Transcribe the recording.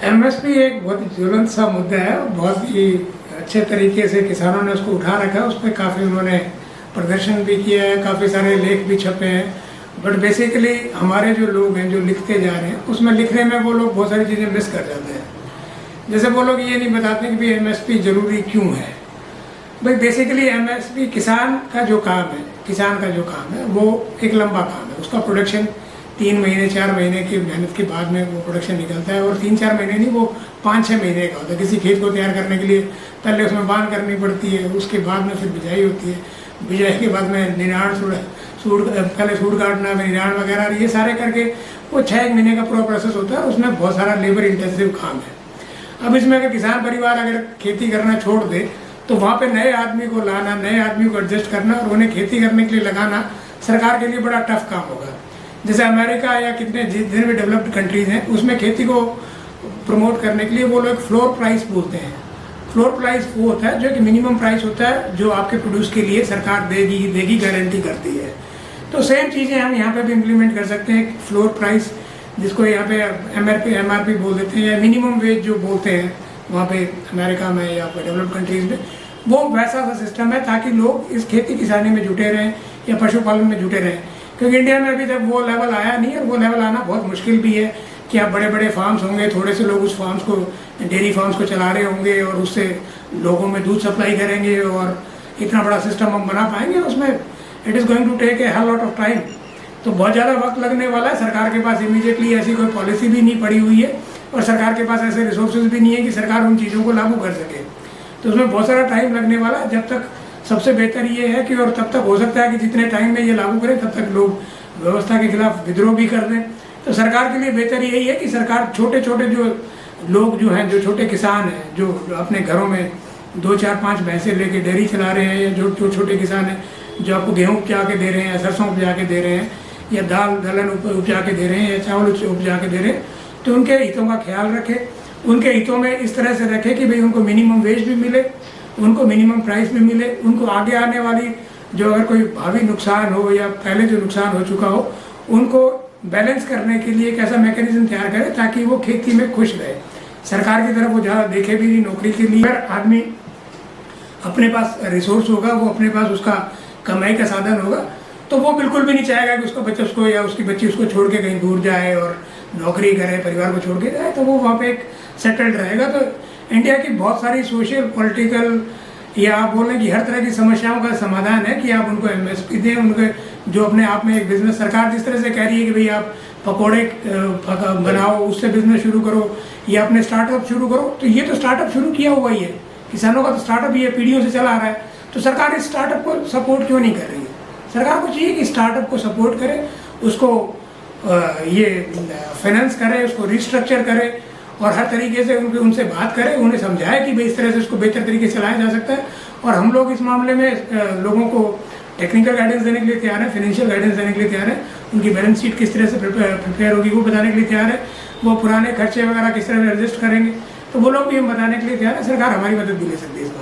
MSP एक बहुत ही ज्वलंत सा मुद्दा है। बहुत ही अच्छे तरीके से किसानों ने उसको उठा रखा है। उस पर काफ़ी उन्होंने प्रदर्शन भी किया है, काफ़ी सारे लेख भी छपे हैं। बट बेसिकली हमारे जो लोग हैं जो लिखते जा रहे हैं, उसमें लिखने में वो लोग बहुत सारी चीज़ें मिस कर जाते हैं। जैसे वो लोग ये नहीं बताते कि भाई एमएसपी ज़रूरी क्यों है। भाई बेसिकली एमएसपी किसान का जो काम है वो एक लंबा काम है। उसका प्रोडक्शन 3 महीने 4 महीने की मेहनत के बाद में वो प्रोडक्शन निकलता है, और 3-4 महीने नहीं, वो 5-6 महीने का होता है। किसी खेत को तैयार करने के लिए पहले उसमें बांध करनी पड़ती है, उसके बाद में फिर बिजाई होती है, बिजाई के बाद में निराण पहले सूड़ काटना, निराण वगैरह, ये सारे करके वो 6 महीने का पूरा प्रोसेस होता है। उसमें बहुत सारा लेबर इंटेंसिव काम है। अब इसमें अगर किसान परिवार अगर खेती करना छोड़ दे तो वहाँ पे नए आदमी को लाना, नए आदमी को एडजस्ट करना और उन्हें खेती करने के लिए लगाना सरकार के लिए बड़ा टफ काम होगा। जैसे अमेरिका या कितने जितने भी डेवलप्ड कंट्रीज हैं, उसमें खेती को प्रमोट करने के लिए वो लोग फ्लोर प्राइस बोलते हैं। फ्लोर प्राइस वो होता है जो कि मिनिमम प्राइस होता है, जो आपके प्रोड्यूस के लिए सरकार देगी गारंटी करती है। तो सेम चीज़ें हम यहाँ पे भी इम्प्लीमेंट कर सकते हैं। फ्लोर प्राइस, जिसको यहाँ पे एमआरपी बोल देते हैं, या मिनिमम वेज जो बोलते हैं वहाँ पे अमेरिका में या डेवलप्ड कंट्रीज में, वो वैसा सा सिस्टम है ताकि लोग इस खेती किसानी में जुटे रहें या पशुपालन में जुटे रहें। क्योंकि इंडिया में अभी तक वो लेवल आया नहीं, और वो लेवल आना बहुत मुश्किल भी है कि आप बड़े बड़े फार्म्स होंगे, थोड़े से लोग उस फार्म्स को, डेयरी फार्म्स को चला रहे होंगे और उससे लोगों में दूध सप्लाई करेंगे, और इतना बड़ा सिस्टम हम बना पाएंगे। उसमें it is going to take a hell lot of time. तो बहुत ज़्यादा वक्त लगने वाला है। सरकार के पास इमीडिएटली ऐसी कोई पॉलिसी भी नहीं पड़ी हुई है, और सरकार के पास ऐसे रिसोर्सेज भी नहीं है कि सरकार उन चीज़ों को लागू कर सके। तो उसमें बहुत सारा टाइम लगने वाला है। जब तक सबसे बेहतर ये है कि, और तब तक हो सकता है कि जितने टाइम में ये लागू करें तब तक लोग व्यवस्था के खिलाफ विद्रोह भी कर दें। तो सरकार के लिए बेहतर यही है कि सरकार छोटे छोटे जो लोग जो हैं, जो छोटे किसान हैं, जो अपने घरों में 2-4-5 भैंसे लेके डेयरी चला रहे हैं, या जो छोटे किसान हैं जो आपको गेहूँ उपजा के दे रहे हैं, सरसों उपजा के दे रहे हैं, या दाल दलहन उपजा के दे रहे हैं, या चावल उपजा के दे रहे हैं, तो उनके हितों का ख्याल रखें। उनके हितों में इस तरह से रखें कि भाई उनको मिनिमम वेज भी मिले, उनको मिनिमम प्राइस भी मिले, उनको आगे आने वाली जो अगर कोई भावी नुकसान हो या पहले जो नुकसान हो चुका हो, उनको बैलेंस करने के लिए एक ऐसा मैकेनिज्म तैयार करें ताकि वो खेती में खुश रहे। सरकार की तरफ वो ज़्यादा देखे भी नहीं। नौकरी के लिए आदमी अपने पास रिसोर्स होगा, वो अपने पास उसका कमाई का साधन होगा, तो वो बिल्कुल भी नहीं चाहेगा कि उसका बच्चा उसको या उसकी बच्ची उसको छोड़ के कहीं दूर जाए और नौकरी करे, परिवार को छोड़ के जाए। तो वो वहाँ पे एक सेटल्ड रहेगा। तो इंडिया की बहुत सारी सोशल, पॉलिटिकल, या आप बोलें कि हर तरह की समस्याओं का समाधान है कि आप उनको एमएसपी दें। उनके जो अपने आप में एक बिजनेस, सरकार जिस तरह से कह रही है कि भाई आप पकौड़े बनाओ, उससे बिजनेस शुरू करो, या अपने स्टार्टअप शुरू करो, तो ये तो स्टार्टअप शुरू किया हुआ ही है। किसानों का तो स्टार्टअप ये पीढ़ियों से चला आ रहा है। तो सरकार इस स्टार्टअप को सपोर्ट क्यों नहीं कर रही है? सरकार को चाहिए कि स्टार्टअप को सपोर्ट करे, उसको ये फाइनेंस करे, उसको रिस्ट्रक्चर करे, और हर तरीके से उनसे बात करें, उन्हें समझाए कि भाई इस तरह से इसको बेहतर तरीके से चलाया जा सकता है। और हम लोग इस मामले में लोगों को टेक्निकल गाइडेंस देने के लिए तैयार है, फाइनेंशियल गाइडेंस देने के लिए तैयार है। उनकी बैलेंस शीट किस तरह से प्रिपेयर होगी वो बताने के लिए तैयार है। वो पुराने खर्चे वगैरह किस तरह से एडजस्ट करेंगे, तो वो लोग भी हम बताने के लिए तैयार है। सरकार हमारी मदद भी ले सकती है इस बात।